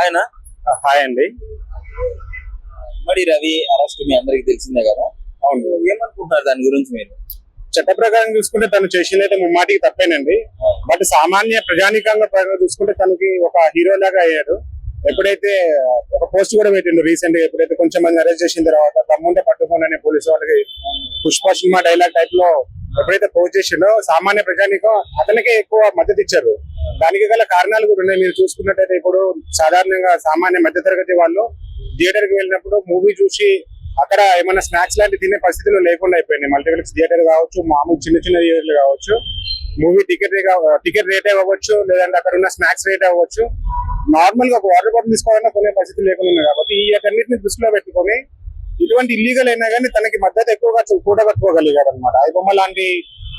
ఆయన హాయ్ అండి. మరి రవి అరెస్ట్ మీ అందరికి తెలిసిందే కదా. అవును, ఏమనుకుంటున్నారు దాని గురించి మీరు? చట్ట ప్రకారం చూసుకుంటే తను చేసిందైతే ముమ్మాటికి తప్పేనండి. బట్ సామాన్య ప్రజానికంగా చూసుకుంటే తనకి ఒక హీరో లాగా అయ్యాడు. ఎప్పుడైతే ఒక పోస్ట్ కూడా పెట్టిండు రీసెంట్ గా, ఎప్పుడైతే కొంచెం మంది అరెస్ట్ చేసిన తర్వాత తమ్ముంటే పట్టుకోనని పోలీసు వాళ్ళకి పుష్ప సినిమా డైలాగ్ టైప్ లో ఎప్పుడైతే పోస్ట్ చేసిండో సామాన్య ప్రజానికం అతనికే ఎక్కువ మద్దతు ఇచ్చారు. దానికి గల కారణాలు కూడా ఉన్నాయి. మీరు చూసుకున్నట్టయితే ఇప్పుడు సాధారణంగా సామాన్య మధ్యతరగతి వాళ్ళు థియేటర్ కి వెళ్ళినప్పుడు మూవీ చూసి అక్కడ ఏమైనా స్నాక్స్ లాంటి తినే పరిస్థితులు లేకుండా అయిపోయినాయి. మల్టీప్లెక్స్ థియేటర్ కావచ్చు, మామూలు చిన్న చిన్న థియేటర్లు కావచ్చు, మూవీ టికెట్ రేట్ అవ్వచ్చు, లేదంటే అక్కడ ఉన్న స్నాక్స్ రేట్ అవ్వచ్చు, నార్మల్ గా ఒక వాటర్ బాటిల్ తీసుకోవాలన్నా కొనే పరిస్థితి లేకుండా ఉన్నాయి. కాబట్టి ఈ అన్నింటిని దృష్టిలో పెట్టుకుని ఇటువంటి ఇల్లీగల్ అయినా కానీ తనకి మద్దతు ఎక్కువగా కూడగట్టుకోగలిగాడు అనమాట. ఐబొమ్మ లాంటి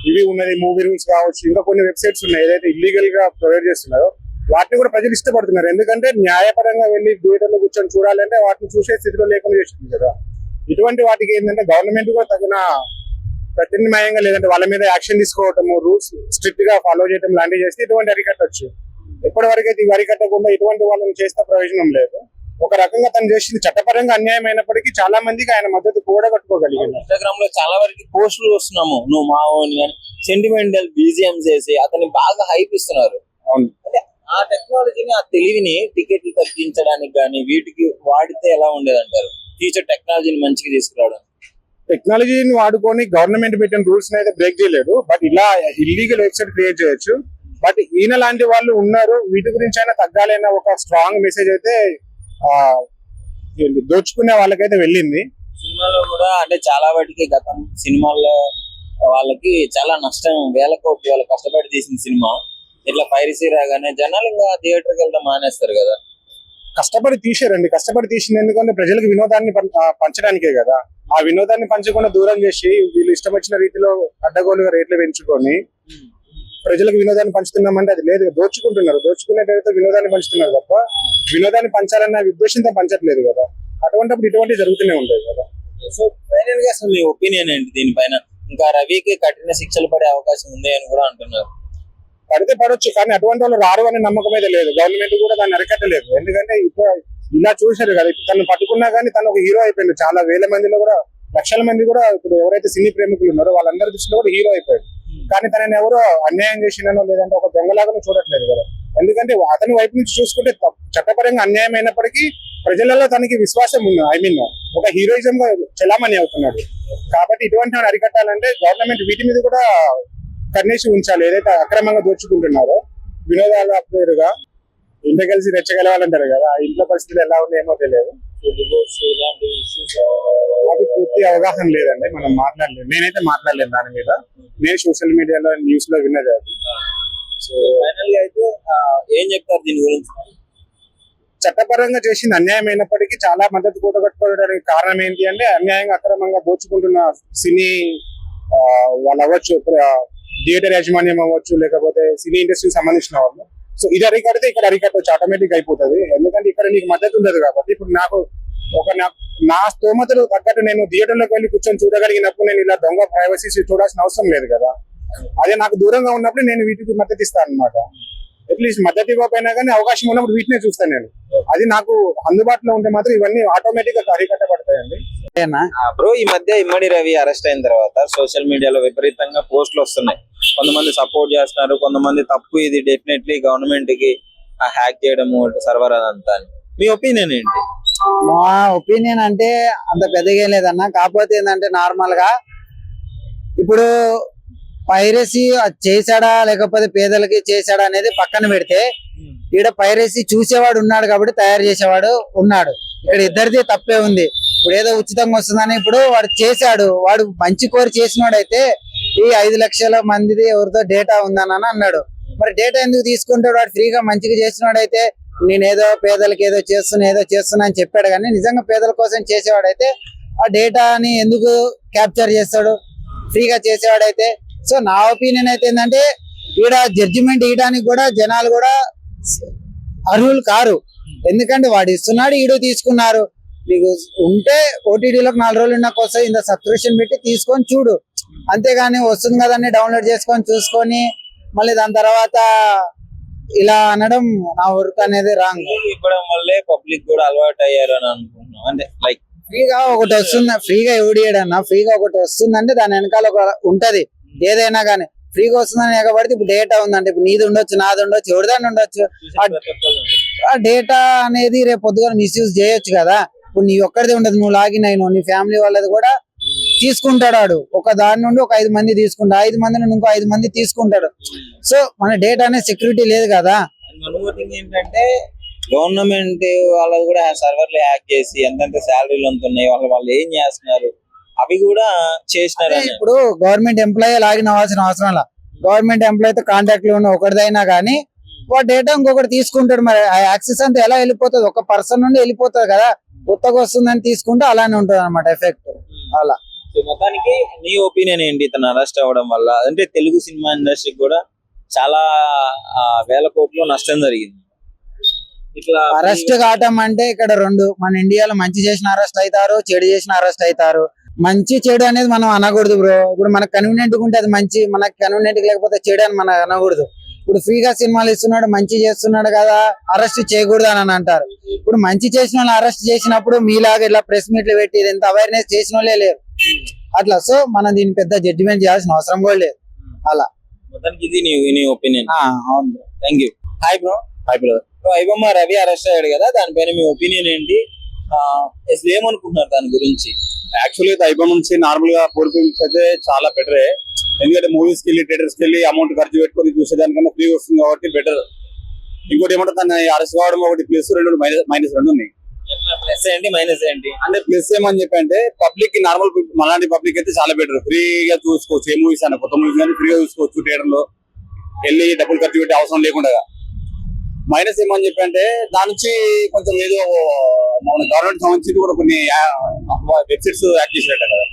ఇవి ఉన్నది, మూవీ రూల్స్ కావచ్చు, ఇంకా కొన్ని వెబ్సైట్స్ ఉన్నాయి ఏదైతే ఇల్లీగల్ గా ప్రొవైడ్ చేస్తున్నారో వాటిని కూడా ప్రజలు ఇష్టపడుతున్నారు. ఎందుకంటే న్యాయపరంగా వెళ్ళి థియేటర్లో కూర్చొని చూడాలంటే వాటిని చూసే స్థితిలో లేకుండా చేస్తుంది కదా. ఇటువంటి వాటికి ఏంటంటే గవర్నమెంట్ కూడా తగిన ప్రత్యామ్నాయంగా లేదంటే వాళ్ళ మీద యాక్షన్ తీసుకోవటము, రూల్స్ స్ట్రిక్ట్ గా ఫాలో చేయడం లాంటివి చేస్తే ఇటువంటి అరికట్టచ్చు. ఎప్పటి వరకు అయితే ఇవి అరికట్టకుండా ఇటువంటి వాళ్ళని చేస్తే ప్రయోజనం లేదు. ఒక రకంగా తను చేసింది చట్టపరంగా అన్యాయం అయినప్పటికీ చాలా మందికి ఆయన మద్దతు కూడగట్టుకోగలిగింది. ఇన్స్టాగ్రామ్ లో చాలా వరకు పోస్టులు వస్తున్నాము, నువ్వు మావోని అని సెంటిమెంటల్ బీజిఎం చేసి అతన్ని బాగా హైప్ ఇస్తున్నారు. అవును, ఆ టెక్నాలజీని, ఆ తెలివిని టికెట్లు తగ్గించడానికి కానీ వీటికి వాడితే ఎలా ఉండేదంటారు? ఫ్యూచర్ టెక్నాలజీని మంచిగా తీసుకురావడం. టెక్నాలజీని వాడుకొని గవర్నమెంట్ పెట్టిన రూల్స్ అయితే బ్రేక్ చేయలేదు. బట్ ఇలా ఇల్లీగల్ వెబ్సైట్ క్రియేట్ చేయొచ్చు. బట్ ఈయన లాంటి వాళ్ళు ఉన్నారు, వీటి గురించి అయినా తగ్గాలన్న ఒక స్ట్రాంగ్ మెసేజ్ అయితే దోచుకునే వాళ్ళకైతే వెళ్ళింది. సినిమాలో కూడా అంటే చాలా వాటికి గతం సినిమాల్లో వాళ్ళకి చాలా నష్టం, వేల కోట్లు వాళ్ళు కష్టపడి తీసిన సినిమా ఇట్లా పైరసీ రాగానే జనాలు ఇంకా థియేటర్కి వెళ్ళడం మానేస్తారు కదా. కష్టపడి తీసారండి, కష్టపడి తీసింది ఎందుకంటే ప్రజలకు వినోదాన్ని పంచడానికే కదా. ఆ వినోదాన్ని పంచకుండా దూరం చేసి వీళ్ళు ఇష్టం వచ్చిన రీతిలో అడ్డగోలుగా రేట్లు పెంచుకొని ప్రజలకు వినోదాన్ని పంచుతున్నామంటే అది లేదు, దోచుకుంటున్నారు. దోచుకునే పేరుతో వినోదాన్ని పంచుతున్నారు తప్ప వినోదాన్ని పంచాలన్న ఉద్దేశంతో పంచట్లేదు కదా. అటువంటిప్పుడు ఇటువంటి జరుగుతూనే ఉంటాయి కదా. సో ఫైనల్ గా అసలు మీ ఒపీనియన్ ఏంటి దీనిపైన? ఇంకా రవికి కఠిన శిక్షలు పడే అవకాశం ఉంది అని కూడా అంటున్నారు. పడితే పడవచ్చు, కానీ అటువంటి వాళ్ళు రారు అనే నమ్మకం అయితే లేదు. గవర్నమెంట్ కూడా దాన్ని అరికట్టలేదు. ఎందుకంటే ఇప్పుడు ఇలా చూశారు కదా, ఇప్పుడు తను పట్టుకున్నా కానీ తను ఒక హీరో అయిపోయింది. చాలా వేల మందిలో కూడా, లక్షల మంది కూడా ఇప్పుడు ఎవరైతే సినీ ప్రేమికులు ఉన్నారో వాళ్ళందరి దృష్టిలో కూడా హీరో అయిపోయాడు. కానీ తనని ఎవరో అన్యాయం చేసినానో లేదంటే ఒక దొంగలాగానో చూడట్లేదు కదా. ఎందుకంటే అతని వైపు నుంచి చూసుకుంటే చట్టపరంగా అన్యాయం అయినప్పటికీ ప్రజలలో తనకి విశ్వాసం ఉంది. ఒక హీరోయిజం గా చలామణి అవుతున్నాడు. కాబట్టి ఇటువంటి అరికట్టాలంటే గవర్నమెంట్ వీటి మీద కూడా కన్నేసి ఉంచాలి. ఏదైతే అక్రమంగా దోచుకుంటున్నారో వినోదాల పేరుగా ఇంట్లో కలిసి రెచ్చగలవాలంటారు కదా, ఆ ఇంట్లో పరిస్థితులు ఎలా ఉన్నాయేమో తెలియదు. అది పూర్తి అవగాహన లేదండి, మనం మాట్లాడలేదు. నేనైతే మాట్లాడలేదు దాని మీద. నేను సోషల్ మీడియాలో న్యూస్ లో విన్నది అది. సో ఫైనల్ గా అయితే ఏం చెప్తారు దీని గురించి? చట్టపరంగా చేసింది అన్యాయం అయినప్పటికీ చాలా మద్దతు కూడగట్టుకోవడానికి కారణం ఏంటి అంటే అన్యాయంగా అక్రమంగా దోచుకుంటున్న సినీ వాళ్ళు అవ్వచ్చు, థియేటర్ యాజమాన్యం అవ్వచ్చు, లేకపోతే సినీ ఇండస్ట్రీకి సంబంధించిన వాళ్ళు. సో ఇది అరికడితే ఇక్కడ అరికట్టవచ్చు, ఆటోమేటిక్ అయిపోతుంది. ఎందుకంటే ఇక్కడ నీకు మద్దతు ఉండదు కాబట్టి. ఇప్పుడు నాకు నా స్తోమతలు తగ్గట్టు నేను థియేటర్లోకి వెళ్ళి కూర్చొని చూడగలిగినప్పుడు నేను ఇలా దొంగ ప్రైవసీ చూడాల్సిన అవసరం లేదు కదా. అదే నాకు దూరంగా ఉన్నప్పుడు నేను వీటికి మద్దతు ఇస్తాను అనమాట. అట్లీస్ట్ మద్దతు ఇవ్వకపోయినా కానీ అవకాశం ఉన్నప్పుడు వీటినే చూస్తాను నేను. అది నాకు అందుబాటులో ఉంటే మాత్రం ఇవన్నీ ఆటోమేటిక్ గా అరికట్టబడతాయండి. బ్రో, ఈ మధ్య ఇమ్మడి రవి అరెస్ట్ అయిన తర్వాత సోషల్ మీడియాలో విపరీతంగా పోస్టులు వస్తున్నాయి. కొంతమంది సపోర్ట్ చేస్తున్నారు, కొంతమంది తప్పు, ఇది డెఫినెట్లీ గవర్నమెంట్ కి హ్యాక్ చేయడము సర్వర్ అదంతా. మీ ఒపీనియన్ ఏంటి? మా ఒపీనియన్ అంటే అంత పెద్దగా లేదన్నా. కాకపోతే ఏంటంటే నార్మల్ గా ఇప్పుడు పైరసీ చేశాడా లేకపోతే పేదలకి చేశాడా అనేది పక్కన పెడితే ఈడ పైరసీ చూసేవాడు ఉన్నాడు కాబట్టి తయారు చేసేవాడు ఉన్నాడు. ఇక్కడ ఇద్దరిది తప్పే ఉంది. ఇప్పుడు ఏదో ఉచితంగా వస్తుందని ఇప్పుడు వాడు చేశాడు, వాడు మంచి కోరి చేసినోడైతే ఈ 5 లక్షల మందిది ఎవరితో డేటా ఉందని అన్నాడు. మరి డేటా ఎందుకు తీసుకుంటాడు? వాడు ఫ్రీగా మంచిగా చేసినోడైతే నేనేదో పేదలకి ఏదో చేస్తున్నా అని చెప్పాడు. కానీ నిజంగా పేదల కోసం చేసేవాడైతే ఆ డేటాని ఎందుకు క్యాప్చర్ చేస్తాడు ఫ్రీగా చేసేవాడైతే? సో నా ఒపీనియన్ అయితే ఏంటంటే ఈడ జడ్జిమెంట్ ఇవ్వడానికి కూడా జనాలు కూడా అర్హులు కారు. ఎందుకంటే వాడు ఇస్తున్నాడు, ఈడు తీసుకున్నారు. నీకు ఉంటే ఓటీటీలోకి 4 రోజులు ఉన్నాక వస్తాయి, ఇంత సబ్స్క్రిప్షన్ పెట్టి తీసుకొని చూడు. అంతేగాని వస్తుంది కదని డౌన్లోడ్ చేసుకొని చూసుకొని మళ్ళీ దాని తర్వాత ఇలా అనడం నా వర్క్ అనేది రాంగ్. ఇవ్వడం వల్లే పబ్లిక్ కూడా అలవాటు అయ్యారు అని అనుకుంటున్నాం. అంటే లైక్ ఫ్రీగా ఒకటి వస్తుంది, ఫ్రీగా ఎవడియడన్నా ఫ్రీగా ఒకటి వస్తుందంటే దాని వెనకాల ఒక ఉంటది. ఏదైనా కానీ ఫ్రీగా వస్తుందని ఎగబడితే ఇప్పుడు డేటా ఉందంటే ఇప్పుడు నీది ఉండొచ్చు, నాది ఉండొచ్చు, ఎవరిదాన్ని ఉండొచ్చు. ఆ డేటా అనేది రేపు పొద్దుగా మిస్యూజ్ చేయొచ్చు కదా. ఇప్పుడు నీ ఒక్కడిది ఉండదు, నువ్వు లాగిన్ అయిన నీ ఫ్యామిలీ వాళ్ళది కూడా తీసుకుంటాడు. వాడు ఒక దాని నుండి ఒక 5 మంది తీసుకుంటాడు, 5 మంది నుండి ఇంకో 5 మంది తీసుకుంటాడు. సో మన డేటా అనేది సెక్యూరిటీ లేదు కదా. ఏంటంటే గవర్నమెంట్ వాళ్ళది కూడా సర్వర్లు హ్యాక్ చేసి ఎంతెంత శాలరీలు ఉన్నాయి, వాళ్ళు ఏం చేస్తున్నారు అవి కూడా చేసినారు. ఇప్పుడు గవర్నమెంట్ ఎంప్లాయీ లాగిన్ అవ్వాల్సిన అవసరం లా. గవర్నమెంట్ ఎంప్లాయీతో కాంటాక్ట్ లో ఉన్న ఒకటిదైనా కానీ వాడు డేటా ఇంకొకటి తీసుకుంటాడు. మరి ఆ యాక్సెస్ అంతా ఎలా వెళ్ళిపోతుంది? ఒక పర్సన్ నుండి వెళ్ళిపోతుంది కదా. కొత్తగా వస్తుందని తీసుకుంటే అలానే ఉంటుంది అనమాట ఎఫెక్ట్. అలా మొత్తానికి నీ ఒపీనియన్ ఏంటి ఇతను అరెస్ట్ అవ్వడం వల్ల? అంటే తెలుగు సినిమా ఇండస్ట్రీకి కూడా చాలా వేల కోట్లు నష్టం జరిగింది. ఇట్లా అరెస్ట్ కావటం అంటే ఇక్కడ రెండు, మన ఇండియాలో మంచి చేసిన అరెస్ట్ అవుతారు, చెడు చేసిన అరెస్ట్ అవుతారు. మంచి చెడు అనేది మనం అనకూడదు బ్రో. ఇప్పుడు మనకు కన్వీనియంట్ ఉంటే అది మంచి, మనకు కన్వీనియంట్ లేకపోతే చెడు అని మనం అనకూడదు. ఇప్పుడు ఫ్రీగా సినిమాలు ఇస్తున్నాడు, మంచి చేస్తున్నాడు కదా, అరెస్ట్ చేయకూడదు అని అంటారు. ఇప్పుడు మంచి చేసిన వాళ్ళు అరెస్ట్ చేసినప్పుడు మీలాగా ఇలా ప్రెస్ మీట్లు పెట్టి ఎంత అవేర్నెస్ చేసిన వాళ్ళే లేరు అట్లా. సో మనం దీన్ని పెద్ద జడ్జిమెంట్ చేయాల్సిన అవసరం కూడా లేదు. అలా మొత్తానికి ఇది నీ ఒపీనియన్. అవును bro. Thank you. Hi bro. IBomma Ravi arrest అయ్యాడు కదా, దానిపైన మీ ఒపీనియన్ ఏంటి? అసలు ఏమనుకుంటున్నారు దాని గురించి? యాక్చువల్లీ ఐబొమ్మ నుంచి నార్మల్ గా పూర్ ఫిల్మ్స్ అయితే చాలా బెటరే. ఎందుకంటే మూవీస్ కి వెళ్ళి థియేటర్స్ కి వెళ్ళి అమౌంట్ ఖర్చు పెట్టుకొని చూసేదానికన్నా ఫ్రీ వస్తుంది కాబట్టి బెటర్. ఇంకోటి ఏమంటే తన అరెస్ట్ కావడం ఒకటి ప్లస్, రెండు మైనస్ రెండు ఉన్నాయి. ప్లస్ ఏంటి మైనస్ ఏంటి? అంటే ప్లస్ ఏమని చెప్పి అంటే పబ్లిక్ కి నార్మల్ అలాంటి పబ్లిక్ అయితే చాలా బెటర్. ఫ్రీగా చూసుకోవచ్చు, ఏ మూవీస్ అయినా కొత్త మూవీస్ కానీ ఫ్రీగా చూసుకోవచ్చు థియేటర్ లో వెళ్ళి డబ్బులు ఖర్చు పెట్టే అవసరం లేకుండా. మైనస్ ఏమని చెప్పి అంటే దాని నుంచి కొంచెం ఏదో మన గవర్నమెంట్ సంబంధించి కూడా కొన్ని వెబ్సైట్స్ యాక్ట్ చేసినట్టు కదా,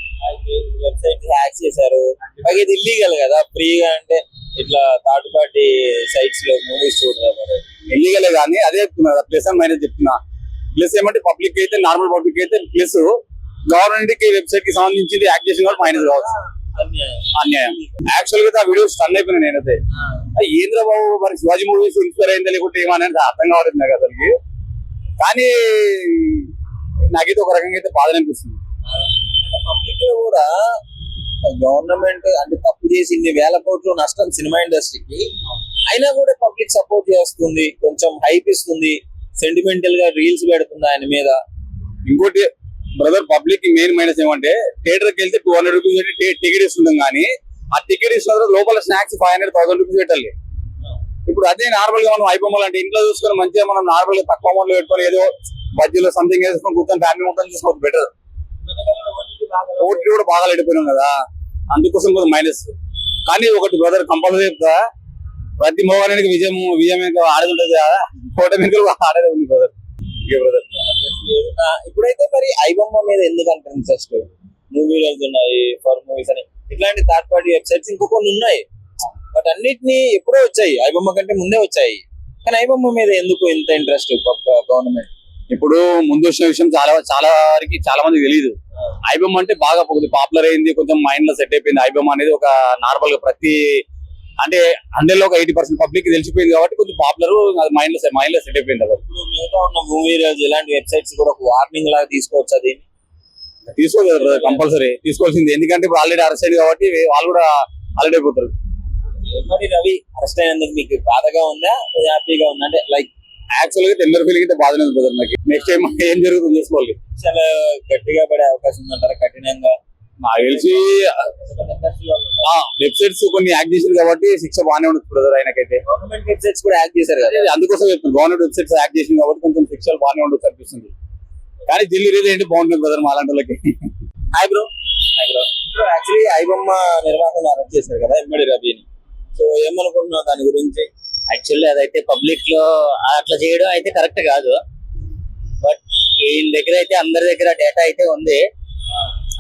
వెబ్సైట్ హ్యాక్ చేశారు. పైగా ఇది ఇల్లీగల్ కదా, ఫ్రీగా అంటే ఇట్లా థర్డ్ పార్టీ సైట్స్ లో మూవీస్ చూడరు. ఇల్లీగలే కానీ అదే ప్లస్ అండ్ మైనస్ చెప్తున్నా. ప్లస్ ఏమంటే పబ్లిక్ అయితే నార్మల్ పబ్లిక్ అయితే ప్లస్, గవర్నమెంట్ కి వెబ్సైట్ కి సంబంధించి యాక్ట్ చేసిన కూడా మైనస్ కావచ్చు. అన్యాయం. యాక్చువల్ గా ఆ వీడియో స్టన్ అయిపోయినా నేనైతే. ఏంద్ర బాబు మరి శివాజీ మూవీస్ ఇన్స్పైర్ అయింది లేకుంటే ఏమనేది అర్థం కావట్లేదు నాకు అసలుకి. కానీ నాకైతే ఒక రకంగా అయితే బాధ అనిపిస్తుంది. పబ్లిక్ లో కూడా గవర్నమెంట్ అంటే తప్పు చేసి ఇన్ని వేల కోట్లు నష్టం సినిమా ఇండస్ట్రీకి, అయినా కూడా పబ్లిక్ సపోర్ట్ చేస్తుంది, కొంచెం హైప్ ఇస్తుంది, సెంటిమెంటల్ గా రీల్స్ పెడుతుంది ఆయన మీద. ఇంకోటి బ్రదర్, పబ్లిక్ మెయిన్ మైనస్ ఏమంటే థియేటర్ కి వెళ్తే 200 రూపీస్ పెట్టి టికెట్ ఇస్తుంటాం కానీ ఆ టికెట్ ఇస్తున్న లోపల స్నాక్స్ 500-1000 రూపీస్ పెట్టాలి. ఇప్పుడు అదే నార్మల్ గా మనం ఐబొమ్మలు అంటే ఇంట్లో చూసుకొని మంచిగా మనం నార్మల్ గా తక్కువ అమౌంట్ లో పెట్టుకొని ఏదో బడ్జెట్లో సంథింగ్ వేసుకొని కూర్చొని ఫ్యామిలీ మొత్తం చూసుకోవచ్చు బెటర్. ఓటీ కూడా బాగా లేడిపోయినాం కదా, అందుకోసం కొంచెం మైనస్. కానీ ఒకటి బ్రదర్ కంపల్సరీ చెప్తా, ప్రతి మోగానికి విజయం ఆడేది ఉంటుంది కదా, ఓటమి ఆడేది ఉంది బ్రదర్. ఇప్పుడైతే మరి ఐబొమ్మ మీద ఎందుకంటే ఇంట్రెస్ట్? మూవీస్ ఉన్నాయి, ఫర్ మూవీస్ అని ఇట్లాంటి థర్డ్ పార్టీ వెబ్సైట్స్ ఇంకో కొన్ని ఉన్నాయి, బట్ అన్నిటిని ఎప్పుడో వచ్చాయి, ఐబొమ్మ కంటే ముందే వచ్చాయి. కానీ ఐబొమ్మ మీద ఎందుకు ఇంత ఇంట్రెస్ట్ గవర్నమెంట్? ఇప్పుడు ముందు వచ్చిన విషయం చాలా వరకు చాలా మందికి తెలియదు. ఐబొమ్మ అంటే బాగా పాపులర్ అయింది, కొంచెం మైండ్ లో సెట్ అయిపోయింది. ఐబొమ్మ అనేది ఒక నార్మల్ గా ప్రతి అంటే 100 లో ఒక 80% పబ్లిక్ తెలిసిపోయింది కాబట్టి కొంచెం పాపులర్ మైండ్ లో సెట్ అయిపోయింది కదా. ఇప్పుడు మిగతా ఉన్న మూవీ రోజు ఇలాంటి వెబ్సైట్స్ కూడా ఒక వార్నింగ్ లాగా తీసుకోవచ్చు. అది తీసుకోలేదు, కంపల్సరీ తీసుకోవాల్సింది. ఎందుకంటే ఇప్పుడు ఆల్రెడీ అరెస్ట్ అయింది కాబట్టి వాళ్ళు కూడా ఆల్రెడీ అయిపోతారు. మరి రవి అరెస్ట్ అయినందుకు మీకు బాధగా ఉందా, హ్యాపీగా ఉందా? అంటే లైక్ యాక్చువల్ గా టెండర్ ఫీలింగ్ అయితే బాధనే ఉంటుంది నాకు. నెక్స్ట్ టైం ఏం జరుగుతుందో చూసుకోవాలి. చాలా గట్టిగా పడే అవకాశం ఉందంటారా? కఠినంగా నాకు తెలిసి వెబ్సైట్స్ కొన్ని యాక్ట్ చేశారు కాబట్టి శిక్ష బాగానే ఉంటుంది బ్రదర్. ఆయనకైతే గవర్నమెంట్ వెబ్సైట్స్ కూడా యాక్ట్ చేశారు కదా, అందుకోసం చెప్తాను గవర్నమెంట్ వెబ్సైట్స్ యాక్ట్ చేసింది కాబట్టి కొంచెం శిక్షలు బాగానే ఉండొచ్చు అనిపిస్తుంది. కానీ ఢిల్లీ రీతి ఏంటి బాగుంటుంది బ్రదర్ మా అలాంటి వాళ్ళకి. Hi bro. యాక్చువల్లీ ఐబొమ్మ నిర్వాహకులు అరెస్ట్ చేశారు కదా ఇమ్మడి రవిని, సో ఏమనుకుంటున్నావు దాని గురించి? యాక్చువల్లీ అదైతే పబ్లిక్ లో అట్లా చేయడం అయితే కరెక్ట్ కాదు. బట్ వీళ్ళ దగ్గర అయితే అందరి దగ్గర డేటా అయితే ఉంది.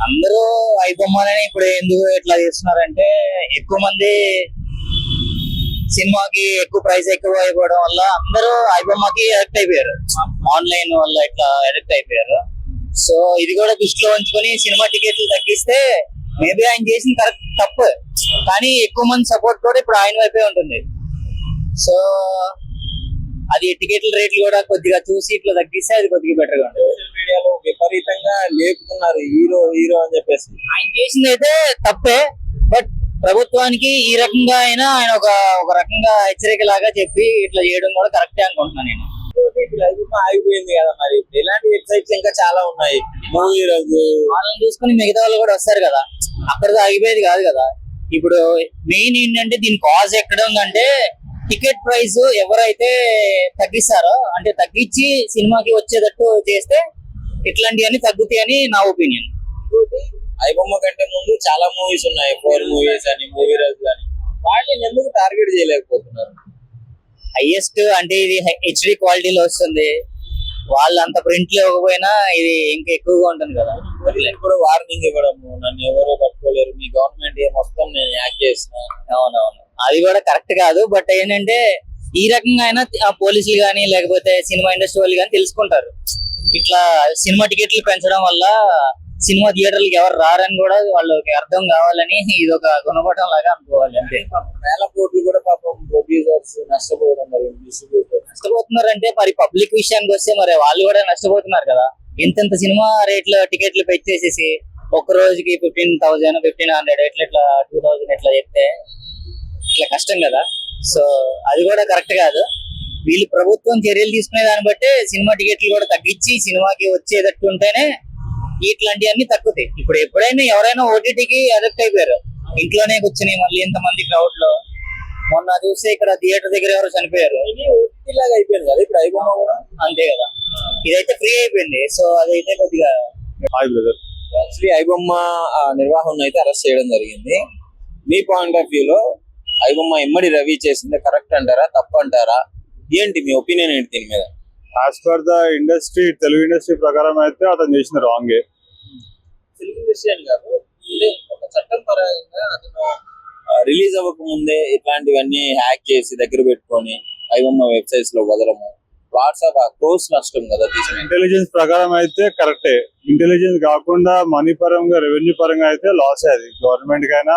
అందరూ ఐబొమ్మలని ఇప్పుడు ఎందుకు ఇట్లా చేస్తున్నారంటే ఎక్కువ మంది సినిమాకి ఎక్కువ ప్రైస్ ఎక్కువ అయిపోవడం వల్ల అందరూ ఐబొమ్మకి అడిక్ట్ అయిపోయారు, ఆన్లైన్ వల్ల ఇట్లా అడిక్ట్ అయిపోయారు. సో ఇది కూడా దృష్టిలో ఉంచుకొని సినిమా టికెట్లు తగ్గిస్తే మేబీ ఆయన చేసిన కరెక్ట్ తప్పు, కానీ ఎక్కువ మంది సపోర్ట్ కూడా ఇప్పుడు ఆయన వైపే ఉంటుంది. సో అది టికెట్ల రేట్లు కూడా కొద్దిగా చూసి ఇట్లా తగ్గిస్తే అది కొద్దిగా బెటర్ గా ఉంటుంది. సోషల్ మీడియాలో విపరీతంగా లేపుతున్నారు హీరో హీరో అని చెప్పేసి. ఆయన చేసింది అయితే తప్పే, బట్ ప్రభుత్వానికి ఈ రకంగా అయినా ఆయన ఒక రకంగా హెచ్చరిక లాగా చెప్పి ఇట్లా చేయడం కూడా కరెక్టే అనుకుంటున్నాను నేను. ఇంకోటి ఇప్పుడు ఐబొమ్మ ఆగిపోయింది కదా, మరి ఇప్పుడు ఇలాంటి వెబ్సైట్స్ ఇంకా చాలా ఉన్నాయి. మూవీ రోజు వాళ్ళని చూసుకుని మిగతా వాళ్ళు కూడా వస్తారు కదా, అక్కడితో ఆగిపోయేది కాదు కదా. ఇప్పుడు మెయిన్ ఏంటంటే దీని కాజ్ ఎక్కడ ఉందంటే టికెట్ ప్రైస్ ఎవరైతే తగ్గిస్తారో అంటే తగ్గించి సినిమాకి వచ్చేటట్టు చేస్తే ఇట్లాంటివన్నీ తగ్గుతాయని నా ఒపీనియన్. ఇంకోటి ఐబొమ్మ కంటే ముందు చాలా మూవీస్ ఉన్నాయి, 4 మూవీస్ అని, మూవీ రోజు అని. వాటిని ఎందుకు టార్గెట్ చేయలేకపోతున్నారు? హైయెస్ట్ అంటే ఇది హెచ్డి క్వాలిటీలో వస్తుంది, వాళ్ళు అంత ప్రింట్ ఇవ్వకపోయినా ఇది ఇంకా ఎక్కువగా ఉంటుంది కదా. ఇప్పుడు వార్నింగ్ ఇవ్వడము, నన్ను ఎవరో పట్టుకోలేరు, మీ గవర్నమెంట్ ఏ మొత్తం నేను యాక్ట్ చేసిన. అవునవును, అది కూడా కరెక్ట్ కాదు. బట్ ఏంటంటే ఈ రకంగా అయినా పోలీసులు కానీ లేకపోతే సినిమా ఇండస్ట్రీ వాళ్ళు కానీ తెలుసుకుంటారు. ఇట్లా సినిమా టికెట్లు పెంచడం వల్ల సినిమా థియేటర్లకు ఎవరు రారని కూడా వాళ్ళకి అర్థం కావాలని ఇది ఒక గుణపటం లాగా అనుకోవాలి అంతే. వేల కోట్లు కూడా పాపం ప్రొడ్యూసర్స్ నష్టపోవడం జరిగింది, డిస్ట్రిబ్యూటర్. నష్టపోతున్నారంటే మరి పబ్లిక్ విషయానికి వస్తే మరి వాళ్ళు కూడా నష్టపోతున్నారు కదా. ఇంత సినిమా రేట్లు టికెట్లు పెంచేసేసి ఒక్క రోజుకి 15,000 1,500 ఇట్లా 2,000 ఇట్లా చెప్తే ఇట్లా కష్టం కదా. సో అది కూడా కరెక్ట్ కాదు. వీళ్ళు ప్రభుత్వం చర్యలు తీసుకునే దాన్ని బట్టి సినిమా టికెట్లు కూడా తగ్గించి సినిమాకి వచ్చేటట్టు ఉంటేనే ఇట్లాంటివన్నీ తగ్గుతాయి. ఇప్పుడు ఎప్పుడైనా ఎవరైనా ఓటీటీకి అడక్ట్ అయిపోయారు, ఇంట్లోనే కూర్చుని మళ్ళీ ఇంతమంది క్రౌడ్ లో. మొన్న చూస్తే ఇక్కడ థియేటర్ దగ్గర ఎవరు చనిపోయారు, ఇది OTT లాగా అయిపోయింది కదా ఇప్పుడు ఐబొమ్మ కూడా. అంతే కదా. ఇదైతే ఫ్రీ అయిపోయింది, సో అదైతే కొద్దిగా. యాక్చువల్లీ ఐబొమ్మ నిర్వాహకులను అయితే అరెస్ట్ చేయడం జరిగింది. మీ పాయింట్ ఆఫ్ వ్యూ లో ఐబొమ్మ ఇమ్మడి రవి చేసింది కరెక్ట్ అంటారా, తప్పు అంటారా? ఏంటి మీ ఒపీనియన్ ఏంటి దీని మీద? As per the industry, Telugu industry ప్రకారం అయితే అతను చేసిన రాంగే. తెలుగు ఇండస్ట్రీ అని కాదు, అంటే ఒక చట్టం పరంగా అతను రిలీజ్ అవ్వక ముందే ఇట్లాంటివన్నీ హ్యాక్ చేసి దగ్గర పెట్టుకొని ఐబొమ్మ వెబ్సైట్స్ లో వదలము, వాట్సాప్ క్రోస్ నష్టం కదా తీసుకుని. ఇంటెలిజెన్స్ ప్రకారం అయితే కరెక్టే. ఇంటెలిజెన్స్ కాకుండా మనీ పరంగా, రెవెన్యూ పరంగా అయితే లాస్. అది గవర్నమెంట్ కైనా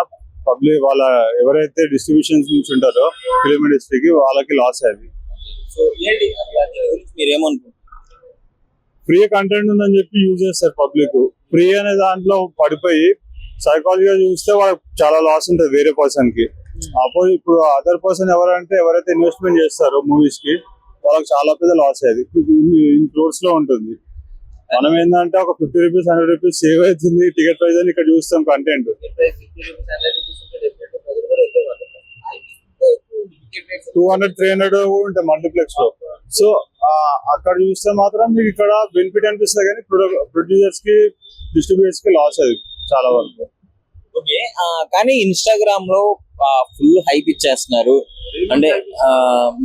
పబ్లిక్ వాళ్ళ ఎవరైతే డిస్ట్రిబ్యూషన్స్ నుంచి ఉంటారో ఫిలిం ఇండస్ట్రీకి వాళ్ళకి లాస్. అది సో ఏంటి అసలు దీని గురించి మీరు ఏమనుకుంటున్నారు? ఫ్రీ కంటెంట్ ఉందని చెప్పి యూజ్ చేస్తారు పబ్లిక్. ఫ్రీ అనే దాంట్లో పడిపోయి సైకాలజీగా చూస్తే వాళ్ళకి చాలా లాస్ ఉంటుంది వేరే పర్సన్ కి. అప్పుడు ఇప్పుడు అదర్ పర్సన్ ఎవరైతే ఇన్వెస్ట్మెంట్ చేస్తారో మూవీస్ కి వాళ్ళకి చాలా పెద్ద లాస్. అది క్రోర్స్ లో ఉంటుంది. మనం ఏంటంటే ఒక 50 రూపీస్ 100 రూపీస్ సేవ్ అవుతుంది టికెట్ ప్రైస్ అని ఇక్కడ చూస్తాం కంటెంట్. 200-300 కూడా ఉంటాయి మల్టీప్లెక్స్ లో. సో అక్కడ చూస్తే మాత్రం మీకు ఇక్కడ బెనిఫిట్ అనిపిస్తుంది, కానీ ప్రొడ్యూసర్స్ కి డిస్ట్రిబ్యూటర్స్ కి లాస్. అది చాలా వరకు. ఓకే, కానీ ఇన్స్టాగ్రామ్ లో ఫుల్ హైప్ ఇచ్చేస్తున్నారు. అంటే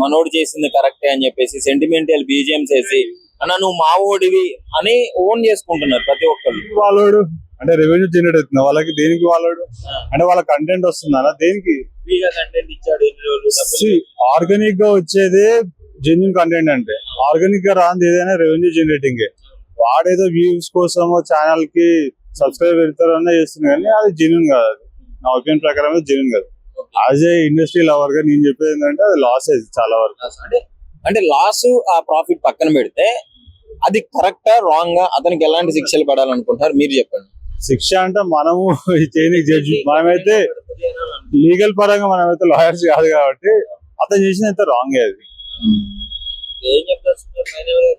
మనోడు చేసింది కరెక్టే అని చెప్పేసి సెంటిమెంటల్ బీజిఎంస్ వేసి అన్న నువ్వు మావోడివి అని ఓన్ చేసుకుంటున్నారు ప్రతి ఒక్కళ్ళు. వాళ్ళోడు అంటే రెవెన్యూ జనరేట్ అవుతుంది వాళ్ళకి. దేనికి వాళ్ళోడు అంటే వాళ్ళ కంటెంట్ వస్తుందా దేనికి? ఫ్రీగా కంటెంట్ ఇచ్చాడు ఎన్ని రోజులు. ఆర్గానిక్ గా వచ్చేదే జెన్యున్ కంటెంట్. అంటే ఆర్గానిక్ గా రాంది ఏదైనా రెవెన్యూ జనరేటింగ్. వాడేదో వ్యూస్ కోసం ఛానల్ కి సబ్స్క్రైబ్ పెడతారన్నా చేస్తుంది, కానీ అది జెన్యున్ కాదు. అది నా ఒపీనియన్ ప్రకారం అయితే జెన్యున్ కాదు. యాజ్ ఏ ఇండస్ట్రీ లవర్ గా నేను చెప్పేది ఏంటంటే అది లాస్ అది చాలా వరకు. అంటే లాస్ ఆ ప్రాఫిట్ పక్కన పెడితే అది కరెక్టా రాంగ్ గా, అతనికి ఎలాంటి శిక్షలు పడాలనుకుంటారు మీరు చెప్పండి. శిక్ష అంటే మనము చేయని జడ్జి, మనమైతే లీగల్ పరంగా మనమైతే లాయర్స్ కాదు కాబట్టి అతను చేసిన అయితే రాంగ్. అది ఏం చెప్తారు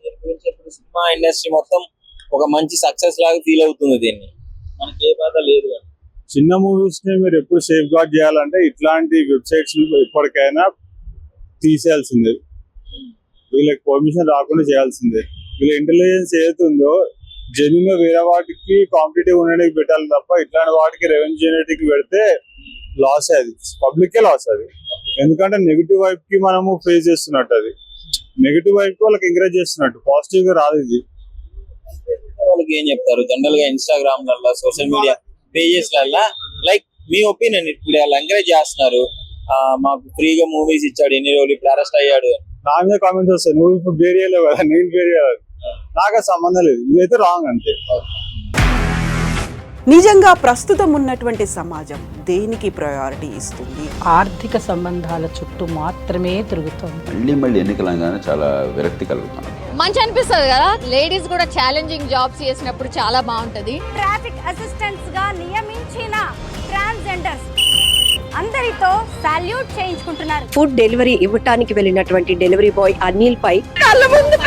దీని గురించి? ఇప్పుడు సినిమా ఇండస్ట్రీ మొత్తం ఒక మంచి సక్సెస్ లాగా ఫీల్ అవుతుంది, దీన్ని మనకి ఏ బాధ లేదు అని. చిన్న మూవీస్ ని మీరు ఎప్పుడు సేఫ్ గార్డ్ చేయాలంటే ఇట్లాంటి వెబ్సైట్స్ ఎప్పటికైనా తీసేయాల్సిందే. వీళ్ళకి పర్మిషన్ రాకుండా చేయాల్సిందే. వీళ్ళ ఇంటెలిజెన్స్ ఏదైతుందో జెన్యున్ గా వేరే వాటికి కాంపిటేటివ్ ఉండడానికి పెట్టాలి తప్ప ఇట్లాంటి వాటికి రెవెన్యూ జనరేటింగ్ పెడితే లాస్. అది పబ్లిక్ లాస్. అది ఎందుకంటే నెగిటివ్ వైపు కి మనము ఫేస్ చేస్తున్నట్టు, అది నెగిటివ్ వైపు వాళ్ళకి ఎంకరేజ్ చేస్తున్నట్టు, పాజిటివ్ గా రాదు. ఇది వాళ్ళకి ఏం చెప్తారు జనరల్ గా ఇన్స్టాగ్రామ్ లలో సోషల్ మీడియా పేజెస్ లలో? లైక్ మీ ఒపీనియన్, ఇప్పుడు వాళ్ళు ఎంకరేజ్ చేస్తున్నారు, మాకు ఫ్రీగా మూవీస్ ఇచ్చాడు ఎన్ని రోజులు ఇప్పుడు అరెస్ట్ అయ్యాడు. నా మీద కామెంట్స్ వస్తాయి, నువ్వు ఇప్పుడు బేర్ చేయలేవు కదా, నేను బేర్ చేయాలి, నాకు సంబంధం లేదు, ఇదైతే రాంగ్ అంతే. నిజంగా ప్రస్తుతం ఉన్నటువంటి సమాజం దేనికి ప్రయారిటీ ఇస్తుంది? ఆర్థిక సంబంధాల చుట్టూ మాత్రమే తిరుగుతోంది. మళ్ళీ ఎన్నికలంగానే చాలా విరక్తి కలుగుతాను. మంచి అనిపిస్తుంది కదా, లేడీస్ కూడా ఛాలెంజింగ్ జాబ్స్ చేసినప్పుడు చాలా బాగుంటది. ట్రాఫిక్ అసిస్టెంట్స్ గా నియమించిన ట్రాన్స్జెండర్స్ అందరితో సాల్యూట్ చేయించుకుంటున్నారు. ఫుడ్ డెలివరీ ఇవ్వటానికి వెళ్ళినటువంటి డెలివరీ బాయ్ అనిల్ పై కళ్ళ ముందు